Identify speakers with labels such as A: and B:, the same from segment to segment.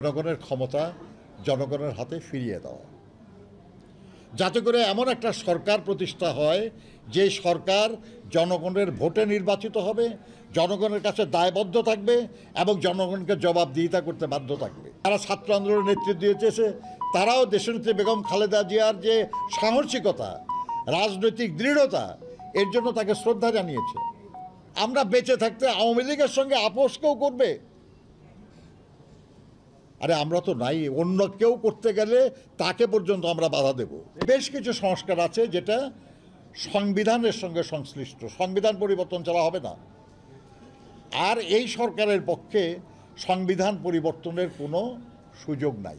A: জনগণের ক্ষমতা জনগণের হাতে ফিরিয়ে দেওয়া, যাতে করে এমন একটা সরকার প্রতিষ্ঠা হয় যে সরকার জনগণের ভোটে নির্বাচিত হবে, জনগণের কাছে দায়বদ্ধ থাকবে এবং জনগণকে জবাবদিহিতা করতে বাধ্য থাকবে। তারা ছাত্র আন্দোলনের নেতৃত্ব দিয়েছে, তারাও দেশনেত্রী বেগম খালেদা জিয়ার যে সাহসিকতা, রাজনৈতিক দৃঢ়তা, এর জন্য তাকে শ্রদ্ধা জানিয়েছে। আমরা বেঁচে থাকতে আওয়ামী লীগের সঙ্গে আপোষ কেউ করবে? আরে আমরা তো নাই, অন্য কেউ করতে গেলে তাকে পর্যন্ত আমরা বাধা দেব। বেশ কিছু সংস্কার আছে যেটা সংবিধানের সঙ্গে সংশ্লিষ্ট, সংবিধান পরিবর্তন ছাড়া হবে না। আর এই সরকারের পক্ষে সংবিধান পরিবর্তনের কোনো সুযোগ নাই।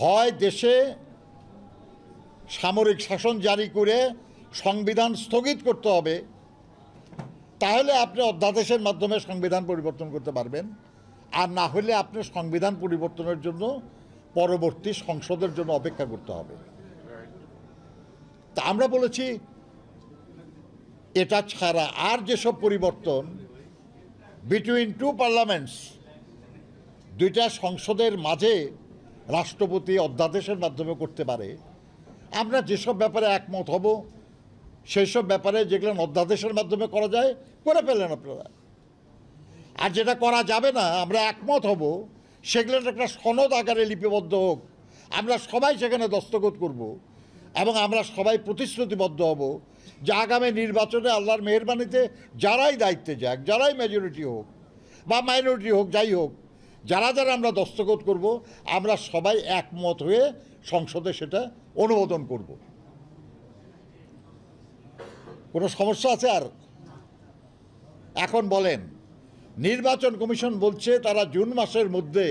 A: হয় দেশে সামরিক শাসন জারি করে সংবিধান স্থগিত করতে হবে, তাহলে আপনি অধ্যাদেশের মাধ্যমে সংবিধান পরিবর্তন করতে পারবেন, আর না হলে আপনি সংবিধান পরিবর্তনের জন্য পরবর্তী সংসদের জন্য অপেক্ষা করতে হবে। তা আমরা বলেছি এটা ছাড়া আর যেসব পরিবর্তন বিটুইন টু পার্লামেন্টস, দুইটা সংসদের মাঝে রাষ্ট্রপতি অধ্যাদেশের মাধ্যমে করতে পারে, আমরা যেসব ব্যাপারে একমত হব সেই সব ব্যাপারে যেগুলো অধ্যাদেশের মাধ্যমে করা যায় করে ফেলেন আপনারা। আর যেটা করা যাবে না, আমরা একমত হব, সেগুলো একটা সনদ আকারে লিপিবদ্ধ হোক, আমরা সবাই সেখানে দস্তখত করব এবং আমরা সবাই প্রতিশ্রুতিবদ্ধ হব যে আগামী নির্বাচনে আল্লাহর মেহেরবানিতে যারাই দায়িত্বে যাক, যারাই মেজরিটি হোক বা মাইনরিটি হোক, যাই হোক, যারা যারা আমরা দস্তখত করব, আমরা সবাই একমত হয়ে সংসদে সেটা অনুমোদন করব। কোনো সমস্যা আছে? আর এখন বলেন, নির্বাচন কমিশন বলছে তারা জুন মাসের মধ্যে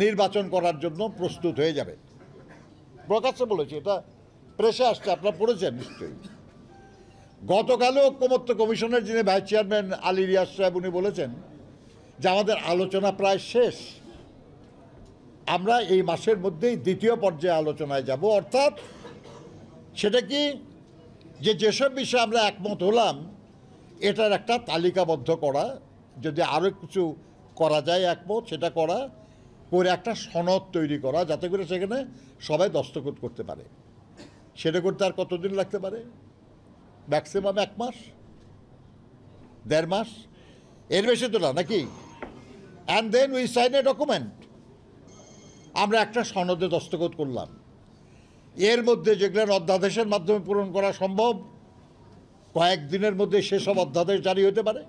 A: নির্বাচন করার জন্য প্রস্তুত হয়ে যাবে, প্রকাশ্যে বলেছে, এটা প্রেসে আসছে, আপনারা পড়েছেন নিশ্চয়ই। গতকালও ঐক্যমত্য কমিশনের যিনি ভাইস চেয়ারম্যান আলী রিয়াজ সাহেব, উনি বলেছেন যে আমাদের আলোচনা প্রায় শেষ, আমরা এই মাসের মধ্যেই দ্বিতীয় পর্যায়ে আলোচনায় যাব। অর্থাৎ সেটা কি, যে যেসব বিষয়ে আমরা একমত হলাম এটার একটা তালিকাবদ্ধ করা, যদি আরও কিছু করা যায় একমত, সেটা করা করে একটা সনদ তৈরি করা, যাতে করে সেখানে সবাই দস্তখত করতে পারে। সেটা করতে আর কতদিন লাগতে পারে? ম্যাক্সিমাম 1 মাস, 1.5 মাস, এর বেশি তো না, নাকি? And then we sign a document, আমরা একটা সনদে দস্তখত করলাম। এর মধ্যে যেগুলো অধ্যাদেশের মাধ্যমে পূরণ করা সম্ভব, কয়েকদিনের মধ্যে সেসব অধ্যাদেশ জারি হতে পারে,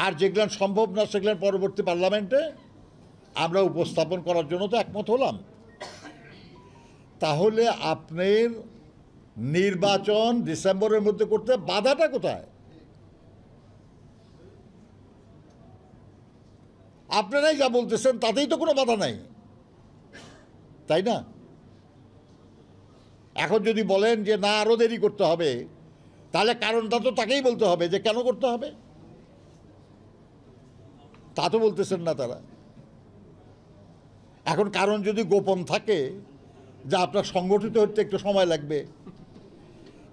A: আর যেগুলো সম্ভব না সেগুলো পরবর্তী পার্লামেন্টে আমরা উপস্থাপন করার জন্য তো একমত হলাম। তাহলে আপনার নির্বাচন ডিসেম্বরের মধ্যে করতে বাধাটা কোথায়? আপনারাই যা বলতেছেন তাতেই তো কোনো বাধা নাই, তাই না? এখন যদি বলেন যে না আরও দেরি করতে হবে, তাহলে কারণটা তো তাকেই বলতে হবে যে কেন করতে হবে। তা তো বলতেছেন না তারা। এখন কারণ যদি গোপন থাকে, যে আপনার সংগঠিত হতে একটু সময় লাগবে,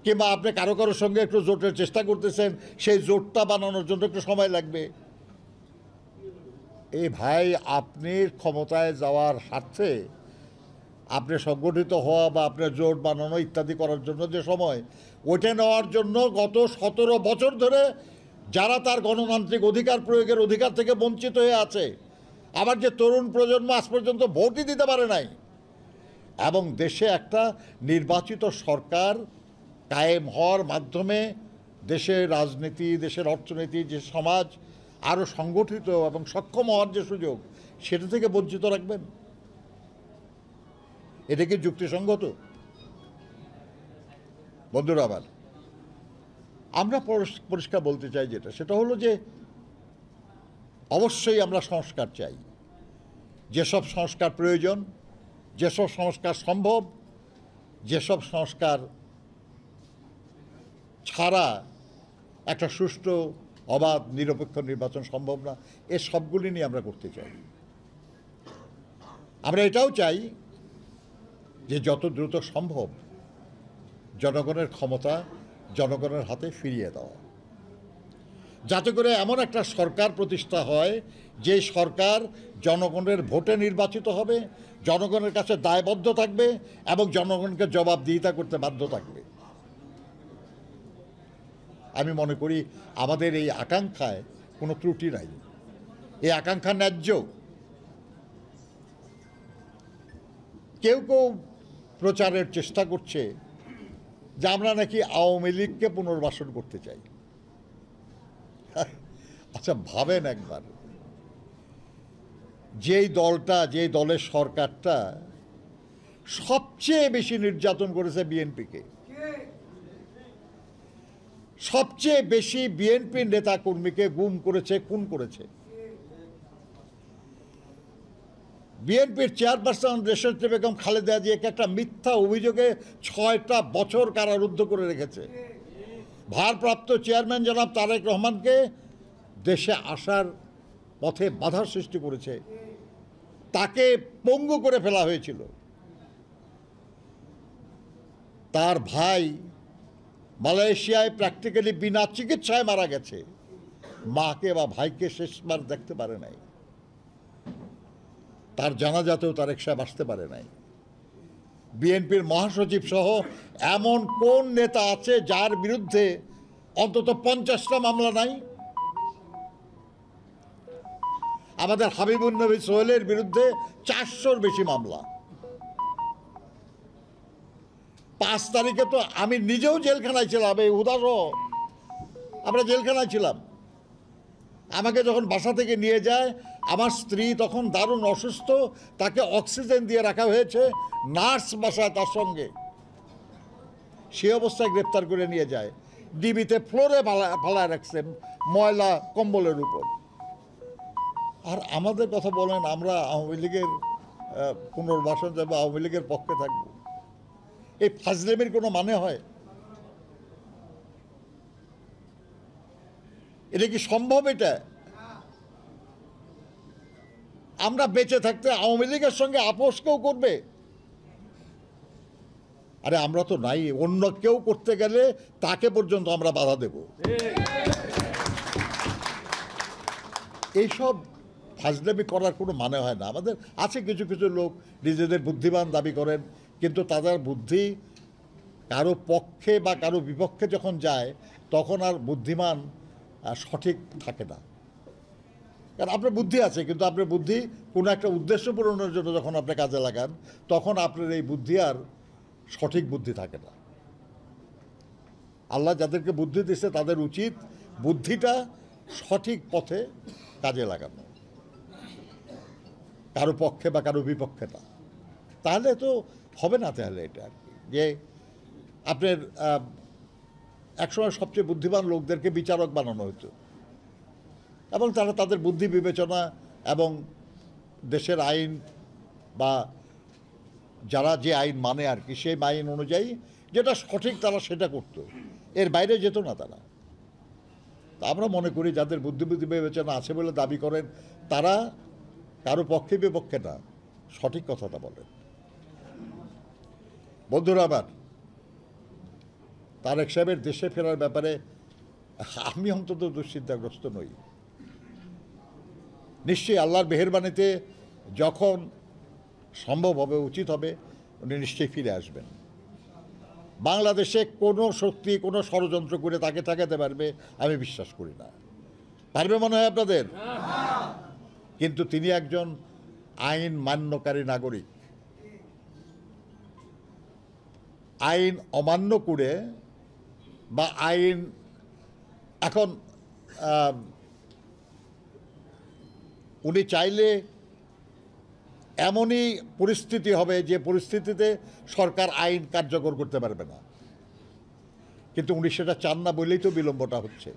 A: কিংবা আপনি কারো কারোর সঙ্গে একটু জোটের চেষ্টা করতেছেন, সেই জোটটা বানানোর জন্য একটু সময় লাগবে, এই ভাই আপনি ক্ষমতায় যাওয়ার স্বার্থে আপনি সংগঠিত হওয়া বা আপনার জোট বানানো ইত্যাদি করার জন্য যে সময়, ওইটা নেওয়ার জন্য গত 17 বছর ধরে যারা তার গণতান্ত্রিক অধিকার প্রয়োগের অধিকার থেকে বঞ্চিত হয়ে আছে, আবার যে তরুণ প্রজন্ম আজ পর্যন্ত ভোটই দিতে পারে নাই, এবং দেশে একটা নির্বাচিত সরকার কায়েম হওয়ার মাধ্যমে দেশের রাজনীতি, দেশের অর্থনীতি, যে সমাজ আরও সংগঠিত এবং সক্ষম হওয়ার যে সুযোগ, সেটা থেকে বঞ্চিত রাখবেন? এটা কি যুক্তিসঙ্গত? বন্ধুরা, আবার আমরা পরিষ্কার বলতে চাই যেটা, সেটা হলো যে অবশ্যই আমরা সংস্কার চাই। যেসব সংস্কার প্রয়োজন, যেসব সংস্কার সম্ভব, যেসব সংস্কার ছাড়া একটা সুষ্ঠু, অবাধ, নিরপেক্ষ নির্বাচন সম্ভব না, এ সবগুলি নিয়ে আমরা করতে চাই। আমরা এটাও চাই যে যত দ্রুত সম্ভব জনগণের ক্ষমতা জনগণের হাতে ফিরিয়ে দেওয়া। যাতে করে এমন একটা সরকার প্রতিষ্ঠা হয় যে সরকার জনগণের ভোটে নির্বাচিত হবে, জনগণের কাছে দায়বদ্ধ থাকবে এবং জনগণকে জবাবদিহিতা করতে বাধ্য থাকবে। আমি মনে করি আমাদের এই আকাঙ্ক্ষায় কোনো ত্রুটি নাই, এই আকাঙ্ক্ষা ন্যায্য। কেউ কেউ প্রচারের চেষ্টা করছে যে আমরা নাকি আওয়ামী লীগকে পুনর্বাসন করতে চাই। আচ্ছা ভাবেন একবার, যেই দলটা, যেই দলের সরকারটা সবচেয়ে বেশি নির্যাতন করেছে বিএনপিকে, সবচেয়ে বেশি বিএনপির নেতা কর্মীকে গুম করেছে, খুন করেছে, বিএনপির চেয়ারপারসন দেশনেত্রী বেগম খালেদা জিয়াকে একটা মিথ্যা অভিযোগে 6টা বছর কারারুদ্ধ করে রেখেছে, ভারপ্রাপ্ত চেয়ারম্যান জনাব তারেক রহমানকে দেশে আসার পথে বাধার সৃষ্টি করেছে, তাকে পঙ্গু করে ফেলা হয়েছিল, তার ভাই মালয়েশিয়ায় প্র্যাকটিক্যালি বিনা চিকিৎসায় মারা গেছে, মাকে বা ভাইকে শেষবার দেখতে পারে নাই, তার জানাজাতেও তারেক সাহেব আসতে পারে নাই। বিএনপির মহাসচিব সহ এমন কোন নেতা আছে যার বিরুদ্ধে অন্তত 50টা মামলা নাই? আমাদের হাবিবুন নবী সোহেলের বিরুদ্ধে 400-র বেশি মামলা। 5 তারিখে তো আমি নিজেও জেলখানায় ছিলাম, এই উদাহরণ, আমরা জেলখানায় ছিলাম। আমাকে যখন বাসা থেকে নিয়ে যায়, আমার স্ত্রী তখন দারুণ অসুস্থ, তাকে অক্সিজেন দিয়ে রাখা হয়েছে, নার্স বাসায় তার সঙ্গে, সে অবস্থায় গ্রেপ্তার করে নিয়ে যায়, ডিবিতে ফ্লোরে ফালায় রাখছেন ময়লা কম্বলের উপর। আর আমাদের কথা বলেন আমরা আওয়ামী লীগের পুনর্বাসন যাবো, আওয়ামী লীগের পক্ষে থাকবো। এই ফাজলেমির কোনো মানে হয়? এটা কি সম্ভব? এটা আমরা বেঁচে থাকতে আওয়ামী লীগের সঙ্গে আপোষ কেউ করবে? আরে আমরা তো নাই, অন্য কেউ করতে গেলে তাকে পর্যন্ত আমরা বাধা দেব। এইসব ফাজলামি করার কোনো মানে হয় না। আমাদের আছে কিছু কিছু লোক নিজেদের বুদ্ধিমান দাবি করেন, কিন্তু তাদের বুদ্ধি কারো পক্ষে বা কারো বিপক্ষে যখন যায় তখন আর বুদ্ধিমান সঠিক থাকে না। কারণ আপনার বুদ্ধি আছে, কিন্তু আপনার বুদ্ধি কোনো একটা উদ্দেশ্য পূরণের জন্য যখন আপনি কাজে লাগান তখন আপনার এই বুদ্ধি আর সঠিক বুদ্ধি থাকে না। আল্লাহ যাদেরকে বুদ্ধি দিচ্ছে তাদের উচিত বুদ্ধিটা সঠিক পথে কাজে লাগানো, কারো পক্ষে বা কারো বিপক্ষে না। তাহলে তো হবে না। তাহলে এটা আর কি, যে আপনার একসময় সবচেয়ে বুদ্ধিমান লোকদেরকে বিচারক বানানো হতো এবং তারা তাদের বুদ্ধি বিবেচনা এবং দেশের আইন বা যারা যে আইন মানে আর কি, সেই আইন অনুযায়ী যেটা সঠিক তারা সেটা করত, এর বাইরে যেত না তারা। তা আমরা মনে করি যাদের বুদ্ধি বিবেচনা আছে বলে দাবি করেন তারা কারো পক্ষে বিপক্ষে না, সঠিক কথাটা বলেন। বন্ধুরা আমার, তারেক সাহেবের দেশে ফেরার ব্যাপারে আমি অন্তত দুশ্চিন্তাগ্রস্ত নই। নিশ্চয়ই আল্লাহর মেহেরবানিতে যখন সম্ভব হবে, উচিত হবে, উনি নিশ্চয়ই ফিরে আসবেন। বাংলাদেশে কোনো শক্তি কোনো ষড়যন্ত্র করে তাকে ঠেকাতে পারবে আমি বিশ্বাস করি না। পারবে মনে হয় আপনাদের? কিন্তু তিনি একজন আইন মান্যকারী নাগরিক। আইন অমান্য করে বা আইন এখন উনি চাইলে এমনই পরিস্থিতি হবে যে পরিস্থিতিতে সরকার আইন কার্যকর করতে পারবে না, কিন্তু উনি সেটা চান না বলেই তো বিলম্বটা হচ্ছে।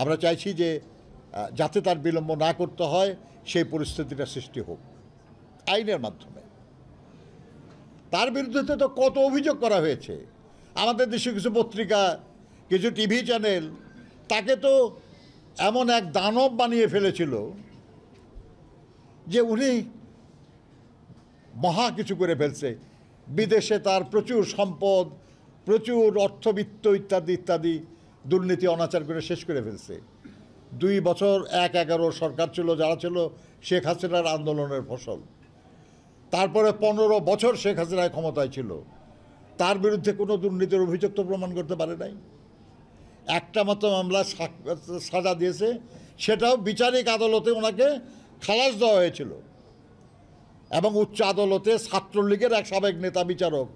A: আমরা চাইছি যে যাতে তার বিলম্ব না করতে হয় সেই পরিস্থিতিটা সৃষ্টি হোক আইনের মাধ্যমে। তার বিরুদ্ধে তো কত অভিযোগ করা হয়েছে। আমাদের দেশে কিছু পত্রিকা, কিছু টিভি চ্যানেল তাকে তো এমন এক দানব বানিয়ে ফেলেছিল যে উনি মহা কিছু করে ফেলছে, বিদেশে তার প্রচুর সম্পদ, প্রচুর অর্থবিত্ত ইত্যাদি ইত্যাদি, দুর্নীতি অনাচার করে শেষ করে ফেলছে। 2 বছর 1-11 সরকার ছিল, যারা ছিল শেখ হাসিনার আন্দোলনের ফসল। তারপরে 15 বছর শেখ হাসিনা ক্ষমতায় ছিল, তার বিরুদ্ধে কোনো দুর্নীতির অভিযোগ তো প্রমাণ করতে পারে নাই। একটা মাত্র মামলা সাজা দিয়েছে, সেটাও বিচারিক আদালতে ওনাকে খালাস দেওয়া হয়েছিল, এবং উচ্চ আদালতে ছাত্রলীগের এক সাবেক নেতা বিচারক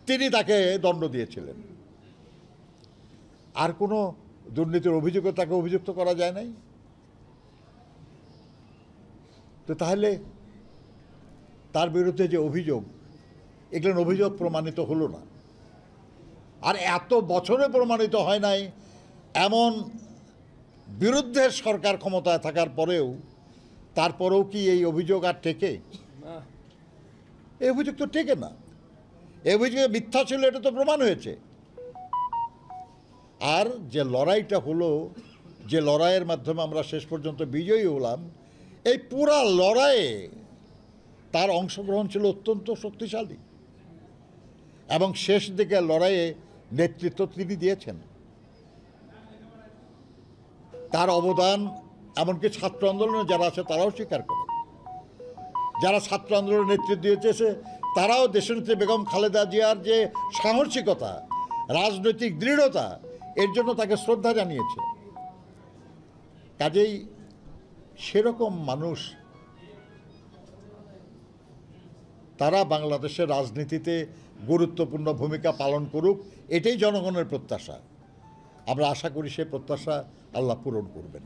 A: তিনি তাকে দণ্ড দিয়েছিলেন। আর কোনো দুর্নীতির অভিযোগে তাকে অভিযুক্ত করা যায় নাই। তো তাহলে তার বিরুদ্ধে যে অভিযোগ, এগুলো অভিযোগ প্রমাণিত হলো না। আর এত বছরে প্রমাণিত হয় নাই এমন বিরুদ্ধের সরকার ক্ষমতায় থাকার পরেও, তারপরেও কি এই অভিযোগ আর টেকে? এই অভিযোগ তো টেকে না। এই অভিযোগে মিথ্যা ছিল, এটা তো প্রমাণ হয়েছে। আর যে লড়াইটা হলো, যে লড়াইয়ের মাধ্যমে আমরা শেষ পর্যন্ত বিজয়ী হলাম, এই পুরা লড়াইয়ে তার অংশগ্রহণ ছিল অত্যন্ত শক্তিশালী, এবং শেষ দিকে লড়াইয়ে নেতৃত্ব তিনি দিয়েছেন। তার অবদান এমনকি ছাত্র আন্দোলনে যারা আছে তারাও স্বীকার করে। যারা ছাত্র আন্দোলনের নেতৃত্ব দিয়েছে তারাও দেশনেত্রী বেগম খালেদা জিয়ার যে সাহসিকতা, রাজনৈতিক দৃঢ়তা, এর জন্য তাকে শ্রদ্ধা জানিয়েছে। কাজেই সেরকম মানুষ তারা বাংলাদেশের রাজনীতিতে গুরুত্বপূর্ণ ভূমিকা পালন করুক, এটাই জনগণের প্রত্যাশা। আমরা আশা করি সে প্রত্যাশা আল্লাহ পূরণ করবেন।